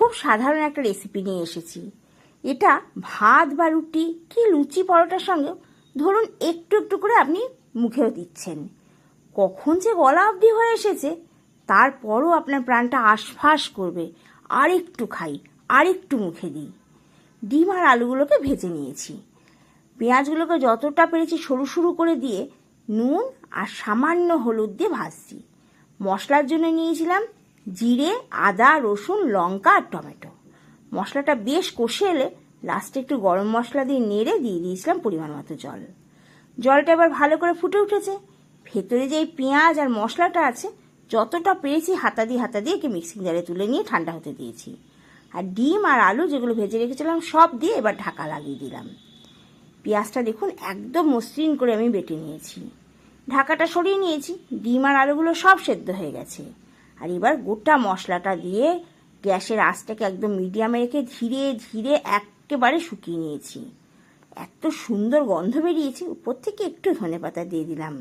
খুব সাধারণ একটা রেসিপি নিয়ে এসেছি। এটা ভাত বা রুটি কি লুচি পরোটার সঙ্গে ধরুন একটু একটু করে আপনি মুখেও দিচ্ছেন, কখন যে গলা অবধি হয়ে এসেছে তারপরও আপনার প্রাণটা আশফাশ করবে, আরেকটু খাই, আরেকটু মুখে দিই। ডিম আর আলুগুলোকে ভেজে নিয়েছি, পেঁয়াজগুলোকে যতটা পেরেছি সরু সরু করে দিয়ে নুন আর সামান্য হলুদ দিয়ে ভাজছি। মশলার জন্য নিয়েছিলাম জিরে, আদা, রসুন, লঙ্কা আর টমেটো। মশলাটা বেশ কষে এলে লাস্টে একটু গরম মশলা দিয়ে নেড়ে দিয়ে দিয়েছিলাম পরিমাণ মতো জল। জলটা এবার ভালো করে ফুটে উঠেছে। ভেতরে যে এই পেঁয়াজ আর মশলাটা আছে যতটা পেরেছি হাতা দিয়ে একে মিক্সিং জারে তুলে নিয়ে ঠান্ডা হতে দিয়েছি। আর ডিম আর আলু যেগুলো ভেজে রেখেছিলাম সব দিয়ে এবার ঢাকা লাগিয়ে দিলাম। পেঁয়াজটা দেখুন একদম মসৃণ করে আমি বেটে নিয়েছি। ঢাকাটা সরিয়ে নিয়েছি, ডিম আর আলুগুলো সব সেদ্ধ হয়ে গেছে। আর এবার গোটা মশলাটা দিয়ে গ্যাসের আঁচটাকে একদম মিডিয়ামে রেখে ধীরে ধীরে একেবারে শুকিয়ে নিয়েছি। এত সুন্দর গন্ধ বেরিয়েছে, উপর থেকে একটু ধনেপাতা দিয়ে দিলাম।